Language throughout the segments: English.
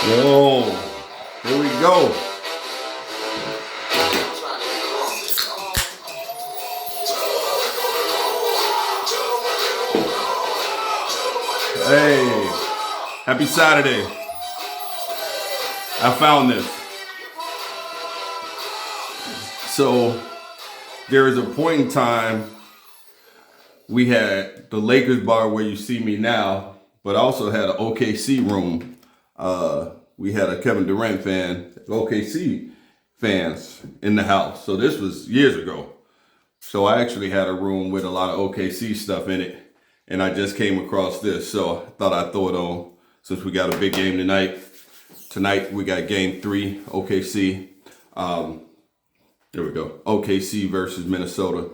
Yo, here we go. Hey, happy Saturday. I found this. So there is a point in time we had the Lakers bar where you see me now, but also had an OKC room. We had a Kevin Durant fan, OKC fans in the house. So this was years ago. So I actually had a room with a lot of OKC stuff in it. And I just came across this. So I thought I'd throw it on since we got a big game tonight. Tonight we got game 3, OKC. There we go. OKC versus Minnesota.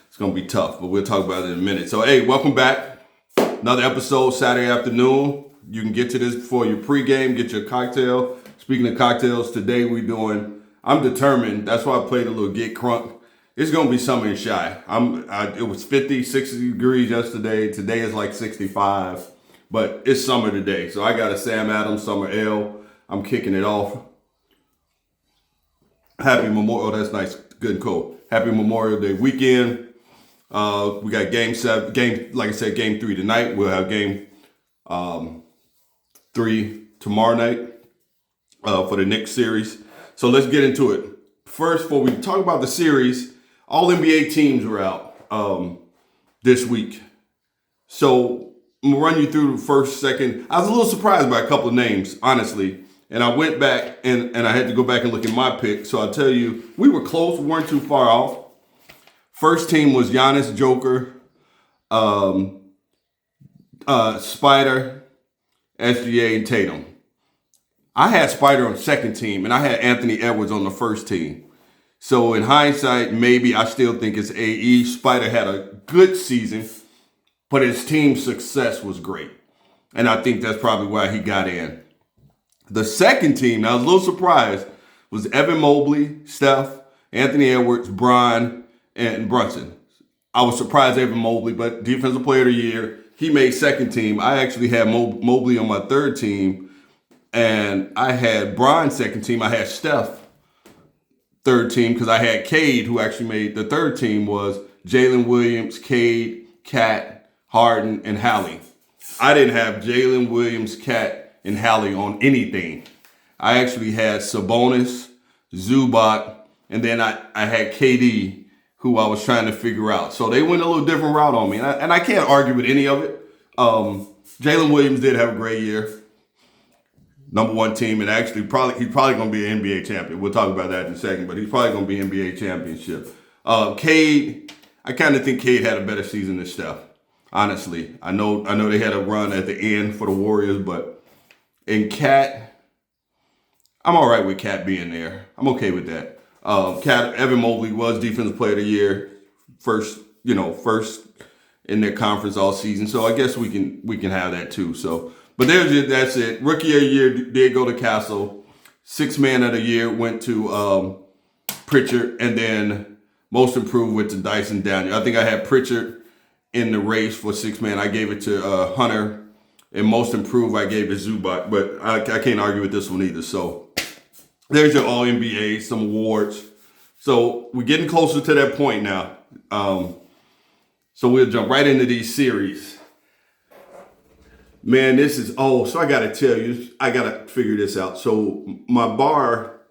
It's going to be tough, but we'll talk about it in a minute. So, hey, welcome back. Another episode Saturday afternoon. You can get to this before your pregame, get your cocktail. Speaking of cocktails, today I'm determined. That's why I played a little Get Crunk. It's going to be summer and shy. It was 50, 60 degrees yesterday. Today is like 65, but it's summer today. So I got a Sam Adams Summer Ale. I'm kicking it off. Happy Memorial, that's nice, good and cold. Happy Memorial Day weekend. We got game 3 tonight. We'll have game 3 tomorrow night for the Knicks series. So let's get into it. First, before we talk about the series, all NBA teams were out this week. So I'm gonna run you through the first, second. I was a little surprised by a couple of names, honestly. And I went back and I had to go back and look at my pick. So I'll tell you, we were close, we weren't too far off. First team was Giannis, Joker, Spider, SGA, and Tatum. I had Spider on second team, and I had Anthony Edwards on the first team. So in hindsight, maybe I still think it's AE. Spider had a good season, but his team success was great. And I think that's probably why he got in. The second team, I was a little surprised, was Evan Mobley, Steph, Anthony Edwards, Bron, and Brunson. I was surprised Evan Mobley, but Defensive Player of the Year, he made second team. I actually had Mobley on my third team, and I had Bron second team. I had Steph third team because I had Cade, who actually made the third team, was Jalen Williams, Cade, Cat, Harden, and Hallie. I didn't have Jalen Williams, Cat, and Hallie on anything. I actually had Sabonis, Zubac, and then I had KD, who I was trying to figure out. So they went a little different route on me, and I can't argue with any of it. Jalen Williams did have a great year. Number 1 team, and actually he's probably going to be an NBA champion. We'll talk about that in a second, but he's probably going to be NBA championship. Cade, I kind of think Cade had a better season than Steph. Honestly, I know they had a run at the end for the Warriors, but in Cat, I'm all right with Cat being there. I'm okay with that. Evan Mobley was Defensive Player of the Year, first in their conference all season. So I guess we can have that too. So, but that's it. Rookie of the Year did go to Castle. Sixth Man of the Year went to Pritchard, and then Most Improved went to Dyson Daniel. I think I had Pritchard in the race for Sixth Man. I gave it to Hunter, and Most Improved I gave it Zubac, but I can't argue with this one either. So there's your All NBA, some awards. So we're getting closer to that point now. So we'll jump right into these series. Man, so I got to tell you, I got to figure this out. So my bar,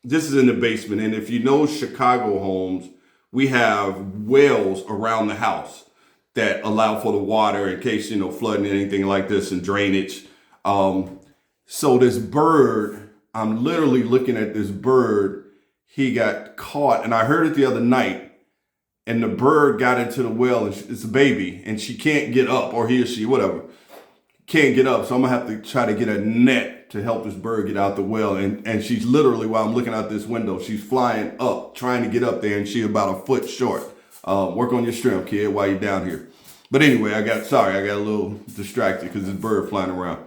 this is in the basement. And if you know Chicago homes, we have wells around the house that allow for the water in case, flooding, anything like this, and drainage. So this bird, I'm literally looking at this bird. He got caught, and I heard it the other night, and the bird got into the well, and it's a baby, and she can't get up, or he or she, whatever, can't get up. So I'm gonna have to try to get a net to help this bird get out the well. And she's literally, while I'm looking out this window, she's flying up, trying to get up there, and she's about a foot short. Work on your strength, kid, while you're down here. But anyway, I got a little distracted because this bird flying around.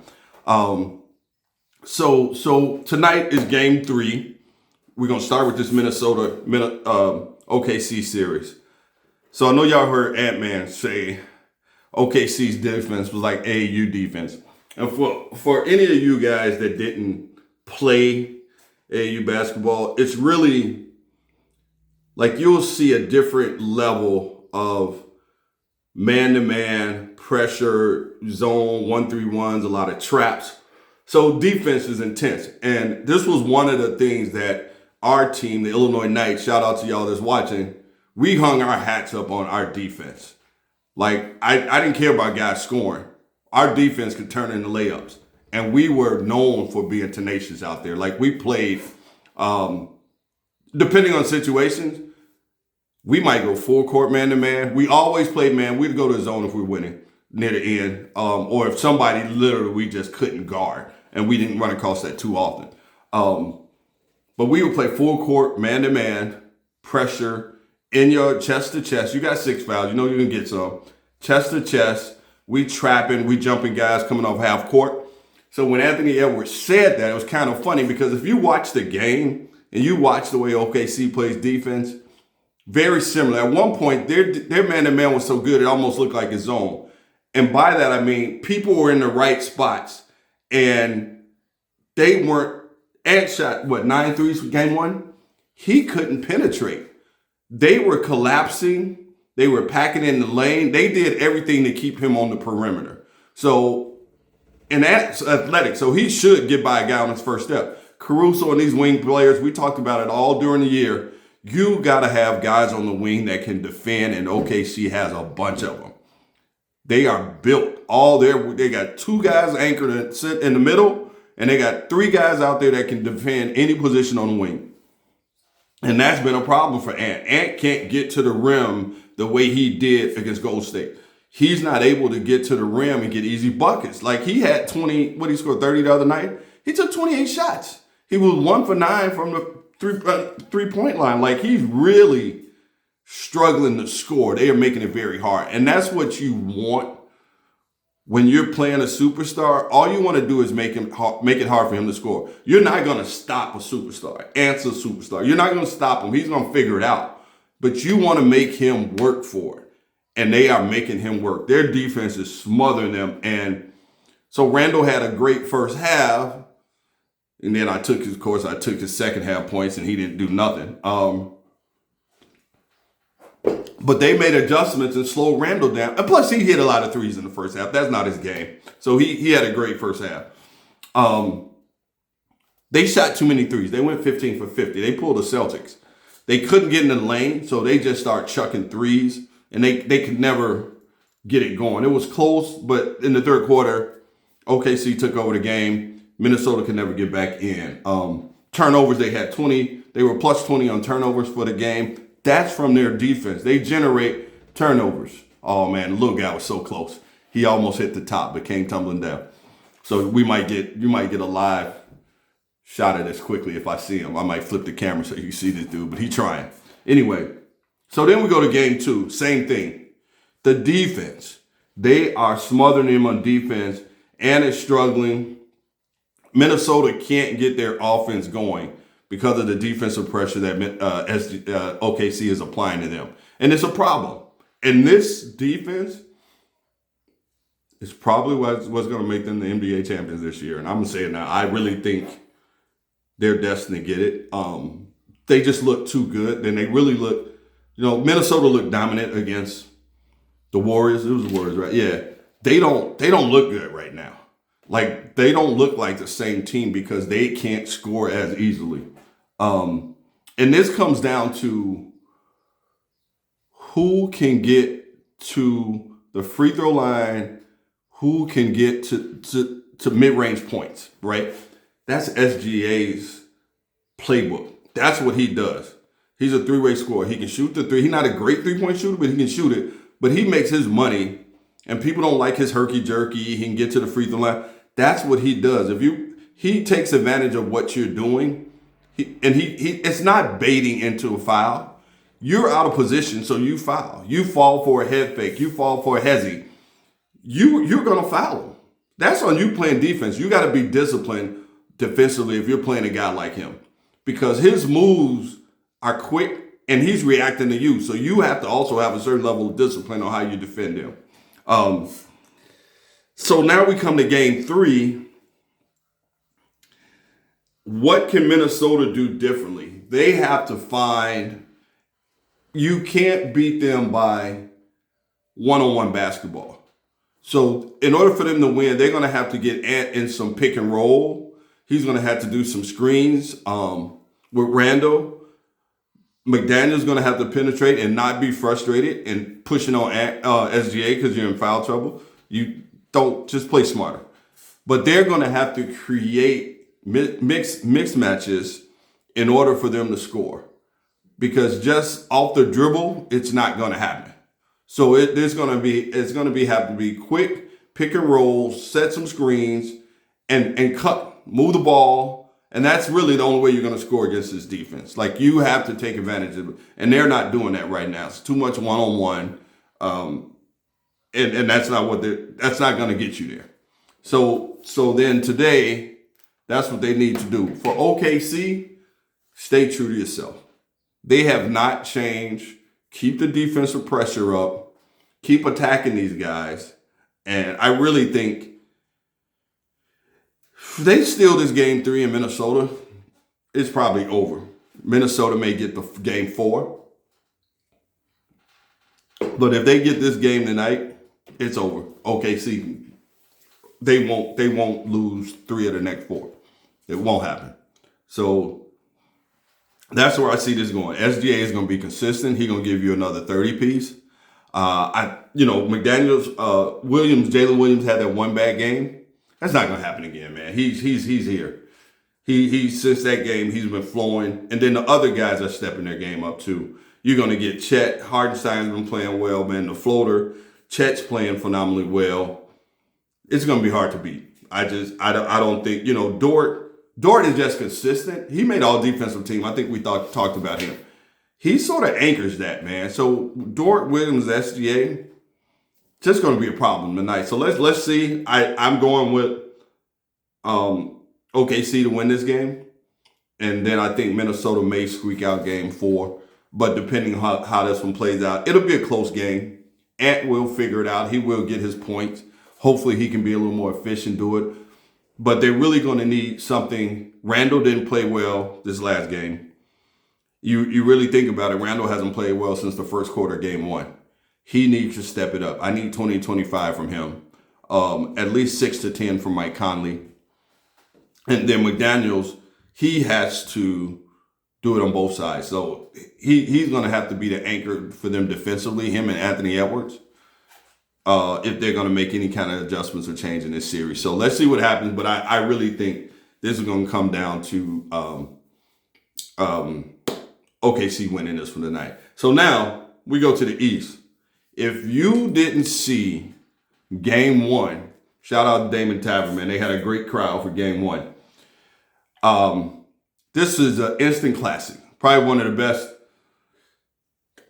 So tonight is game 3. We're gonna start with this Minnesota OKC series. So I know y'all heard Ant-Man say OKC's defense was like AAU defense. And for any of you guys that didn't play AAU basketball, it's really like you'll see a different level of man-to-man pressure, zone 1-3-1s, a lot of traps. So defense is intense. And this was one of the things that our team, the Illinois Knights, shout out to y'all that's watching, we hung our hats up on our defense. Like, I didn't care about guys scoring. Our defense could turn into layups. And we were known for being tenacious out there. Like, we played, depending on situations, we might go full court man-to-man. We always played man. We'd go to the zone if we were winning near the end. Or if somebody literally we just couldn't guard. And we didn't run across that too often. But we would play full court, man-to-man, pressure, in your chest to chest. You got 6 fouls. You know you can get some. Chest to chest. We trapping. We jumping guys coming off half court. So when Anthony Edwards said that, it was kind of funny because if you watch the game and you watch the way OKC plays defense, very similar. At one point, their man-to-man was so good it almost looked like a zone. And by that, I mean people were in the right spots and they weren't. Ant shot, 9 threes for game 1? He couldn't penetrate. They were collapsing. They were packing in the lane. They did everything to keep him on the perimeter. So, and that's athletic. So he should get by a guy on his first step. Caruso and these wing players, we talked about it all during the year. You got to have guys on the wing that can defend, and OKC has a bunch of them. They are built. They got 2 guys anchored and sit in the middle, and they got 3 guys out there that can defend any position on the wing. And that's been a problem for Ant. Ant can't get to the rim the way he did against Golden State. He's not able to get to the rim and get easy buckets. Like he had 20, he scored 30 the other night? He took 28 shots. He was 1 for 9 from the three-point line. Like he's really struggling to score. They are making it very hard. And that's what you want when you're playing a superstar. All you want to do is make it hard for him to score. You're not going to stop a superstar. Ant's a superstar. You're not going to stop him. He's going to figure it out. But you want to make him work for it. And they are making him work. Their defense is smothering them. And so Randall had a great first half. And then I took his second half points and he didn't do nothing. But they made adjustments and slowed Randall down. And plus, he hit a lot of threes in the first half. That's not his game. So he had a great first half. They shot too many threes. They went 15 for 50. They pulled the Celtics. They couldn't get in the lane, so they just started chucking threes. And they could never get it going. It was close, but in the third quarter, OKC took over the game. Minnesota could never get back in. Turnovers, they had 20. They were plus 20 on turnovers for the game. That's from their defense. They generate turnovers. Oh, man, the little guy was so close. He almost hit the top, but came tumbling down. So you might get a live shot at this quickly if I see him. I might flip the camera so you see this dude, but he's trying. Anyway, so then we go to game 2. Same thing. The defense. They are smothering him on defense and is struggling. Minnesota can't get their offense going because of the defensive pressure that OKC is applying to them. And it's a problem. And this defense is probably what's going to make them the NBA champions this year. And I'm going to say it now. I really think they're destined to get it. They just look too good. And they really look, Minnesota looked dominant against the Warriors. It was the Warriors, right? Yeah. They don't look good right now. Like, they don't look like the same team because they can't score as easily. And this comes down to who can get to the free throw line, who can get to mid-range points, right? That's SGA's playbook. That's what he does. He's a 3-way scorer. He can shoot the 3. He's not a great 3-point shooter, but he can shoot it. But he makes his money, and people don't like his herky-jerky. He can get to the free throw line. That's what he does. He takes advantage of what you're doing, it's not baiting into a foul. You're out of position, so you foul. You fall for a head fake. You fall for a hezzy. You're going to foul him. That's on you playing defense. You got to be disciplined defensively if you're playing a guy like him because his moves are quick and he's reacting to you. So you have to also have a certain level of discipline on how you defend him. So now we come to game 3. What can Minnesota do differently? They have to find, you can't beat them by one-on-one basketball. So in order for them to win, they're going to have to get Ant in some pick and roll. He's going to have to do some screens with Randall. McDaniel's going to have to penetrate and not be frustrated and pushing on SGA because you're in foul trouble. You don't, just play smarter. But they're going to have to create mixed matches in order for them to score. Because just off the dribble, it's not going to happen. So it's going to have to be quick pick and roll, set some screens, and move the ball. And that's really the only way you're going to score against this defense. Like, you have to take advantage of it. And they're not doing that right now. It's too much one-on-one. And that's not going to get you there. So then today, that's what they need to do. For OKC, stay true to yourself. They have not changed. Keep the defensive pressure up. Keep attacking these guys. And I really think if they steal this game 3 in Minnesota, it's probably over. Minnesota may get the game 4. But if they get this game tonight, it's over. OKC, they won't lose 3 of the next 4. It won't happen. So that's where I see this going. SGA is going to be consistent. He's going to give you another 30 piece. McDaniels, Jalen Williams had that one bad game. That's not going to happen again, man. He's here. He's since that game, he's been flowing. And then the other guys are stepping their game up too. You're going to get Chet. Hardenstein's been playing well, man. The floater, Chet's playing phenomenally well. It's going to be hard to beat. I don't think, Dort is just consistent. He made all defensive team. I think we talked about him. He sort of anchors that, man. So Dort, Williams, SGA, just going to be a problem tonight. So let's see. I'm going with OKC to win this game. And then I think Minnesota may squeak out game 4. But depending on how this one plays out, it'll be a close game. Ant will figure it out. He will get his points. Hopefully he can be a little more efficient, do it. But they're really going to need something. Randall didn't play well this last game. You really think about it, Randall hasn't played well since the first quarter of game 1. He needs to step it up. I need 20-25 from him. At least 6 to 10 from Mike Conley. And then McDaniels, he has to do it on both sides. So he's going to have to be the anchor for them defensively, him and Anthony Edwards. If they're going to make any kind of adjustments or change in this series. So let's see what happens. But I really think this is going to come down to OKC winning this for tonight. So now we go to the East. If you didn't see game 1, shout out to Damon Tavern, man. They had a great crowd for game 1. This is an instant classic. Probably one of the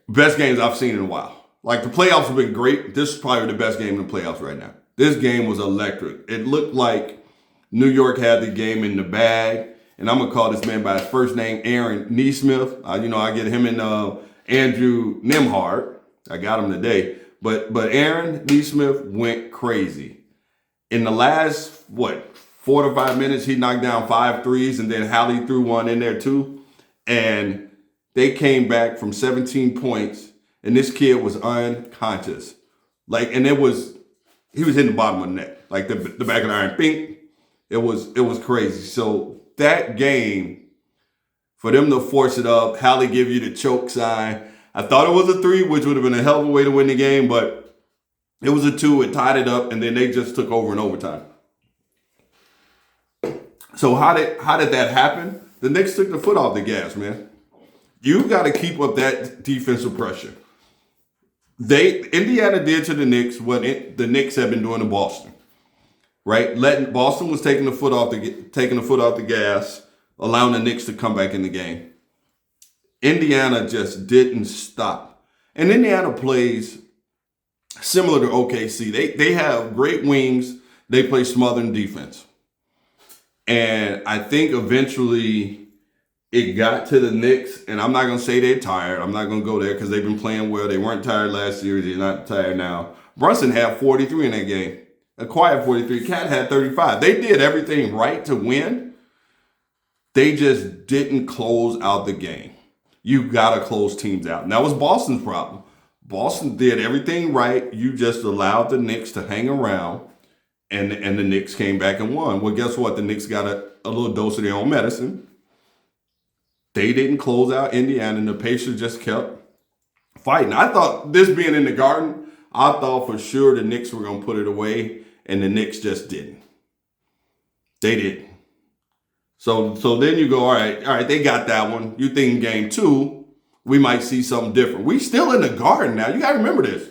best games I've seen in a while. Like, the playoffs have been great. This is probably the best game in the playoffs right now. This game was electric. It looked like New York had the game in the bag. And I'm going to call this man by his first name, Aaron Neesmith. I get him and Andrew Nimhard. I got him today. But Aaron Neesmith went crazy. In the last, 4 to 5 minutes, he knocked down 5 threes. And then Hallie threw one in there too. And they came back from 17 points. And this kid was unconscious. He was hitting the bottom of the net. Like the back of the iron. Bing. It was crazy. So that game, for them to force it up, Hallie give you the choke sign. I thought it was a 3, which would have been a hell of a way to win the game, but it was a 2. It tied it up, and then they just took over in overtime. So how did that happen? The Knicks took the foot off the gas, man. You got to keep up that defensive pressure. Indiana did to the Knicks what the Knicks have been doing to Boston, right? Boston was taking the foot off the gas, allowing the Knicks to come back in the game. Indiana just didn't stop, and Indiana plays similar to OKC. They have great wings. They play smothering defense, and I think eventually it got to the Knicks, and I'm not going to say they're tired. I'm not going to go there because they've been playing well. They weren't tired last series. They're not tired now. Brunson had 43 in that game. A quiet 43. Cat had 35. They did everything right to win. They just didn't close out the game. You got to close teams out. And that was Boston's problem. Boston did everything right. You just allowed the Knicks to hang around, and the Knicks came back and won. Well, guess what? The Knicks got a little dose of their own medicine. They didn't close out Indiana, and the Pacers just kept fighting. I thought, this being in the Garden, I thought for sure the Knicks were going to put it away, and the Knicks just didn't. They didn't. So then you go, all right, they got that one. You think game 2, we might see something different. We still in the Garden now. You got to remember this.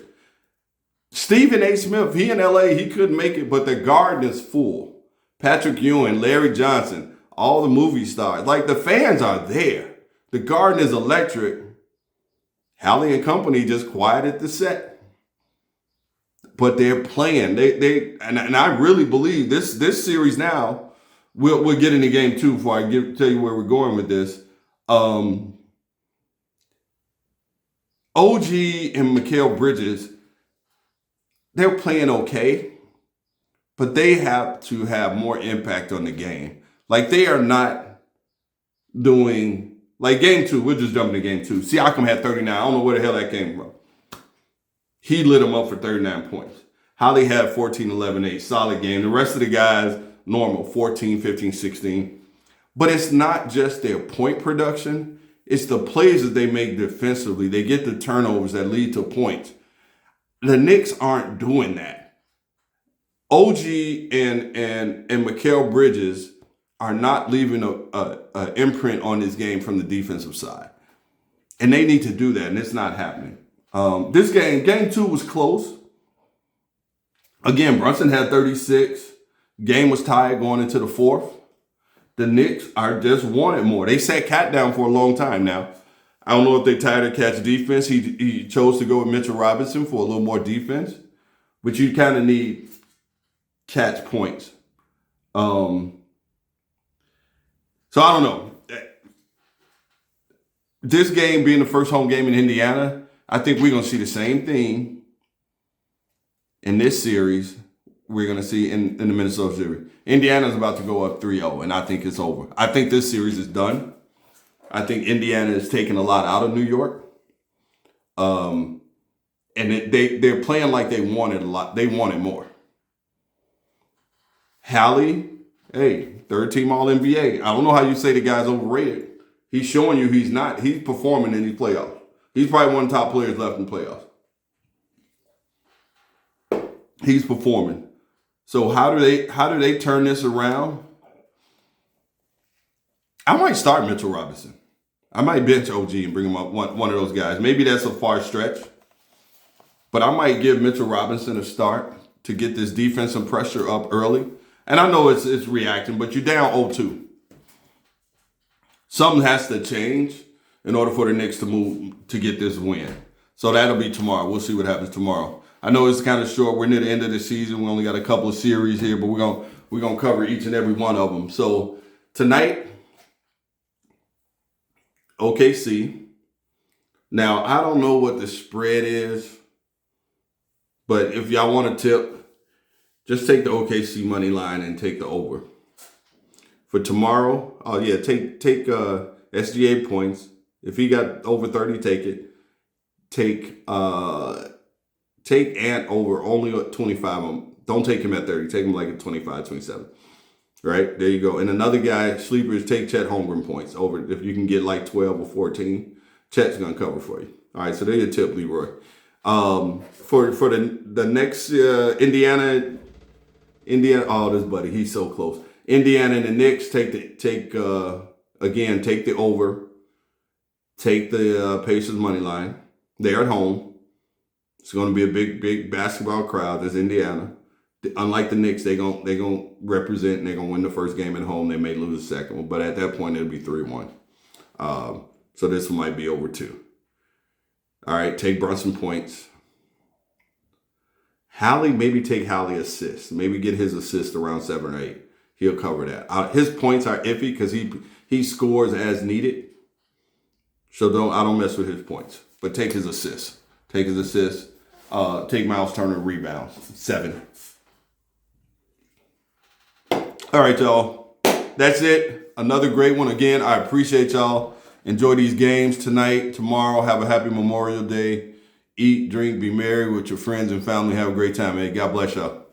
Stephen A. Smith, he in L.A., he couldn't make it, but the Garden is full. Patrick Ewing, Larry Johnson, all the movie stars. Like, the fans are there. The Garden is electric. Hallie and company just quieted the set. But they're playing. And I really believe this series now, we'll get into game 2 before I tell you where we're going with this. OG and Mikal Bridges, they're playing okay, but they have to have more impact on the game. Like, they are not doing, like game 2, we're just jumping to game 2. Siakam had 39. I don't know where the hell that came from. He lit him up for 39 points. Holly had 14, 11, 8. Solid game. The rest of the guys, normal, 14, 15, 16. But it's not just their point production. It's the plays that they make defensively. They get the turnovers that lead to points. The Knicks aren't doing that. OG and Mikal Bridges are not leaving a imprint on this game from the defensive side. And they need to do that, and it's not happening. This game 2 was close. Again, Brunson had 36. Game was tied going into the 4th. The Knicks are just wanted more. They sat Cat down for a long time now. I don't know if they tired of Cat's defense. He chose to go with Mitchell Robinson for a little more defense. But you kind of need Cat's points. So I don't know. This game being the first home game in Indiana, I think we're going to see the same thing in this series we're going to see in the Minnesota series. Indiana's about to go up 3-0, and I think it's over. I think this series is done. I think Indiana is taking a lot out of New York. And they're playing like they wanted a lot. They wanted more. Hallie, hey, 3rd-team All-NBA. I don't know how you say the guy's overrated. He's showing you he's not. He's performing in these playoffs. He's probably one of the top players left in playoffs. He's performing. So how do they turn this around? I might start Mitchell Robinson. I might bench OG and bring him up one of those guys. Maybe that's a far stretch. But I might give Mitchell Robinson a start to get this defensive pressure up early. And I know it's reacting, but you're down 0-2. Something has to change in order for the Knicks to move to get this win. So that'll be tomorrow. We'll see what happens tomorrow. I know it's kind of short. We're near the end of the season. We only got a couple of series here, but we're gonna cover each and every one of them. So tonight, OKC. Now, I don't know what the spread is, but if y'all want to tip, just take the OKC money line and take the over. For tomorrow, take SGA points. If he got over 30, take it. Take Ant over only at 25. Don't take him at 30. Take him like at 25, 27. Right? There you go. And another guy, sleepers, take Chet Holmgren points over. If you can get like 12 or 14, Chet's going to cover for you. All right, so there's your tip, Leroy. For the next Indiana, oh, this buddy, he's so close. Indiana and the Knicks, take the over. Take the Pacers money line. They're at home. It's going to be a big basketball crowd. There's Indiana. Unlike the Knicks, they're gonna represent and they're gonna win the first game at home. They may lose the second one, but at that point it'll be 3-1. So this one might be over 2. All right, take Brunson points. Maybe take Hallie assists. Maybe get his assist around 7 or 8. He'll cover that. His points are iffy because he scores as needed. So I don't mess with his points. But take his assists. Take his assists. Take Miles Turner rebounds. 7. All right, y'all. That's it. Another great one. Again, I appreciate y'all. Enjoy these games tonight, tomorrow. Have a happy Memorial Day. Eat, drink, be merry with your friends and family. Have a great time, man. God bless y'all.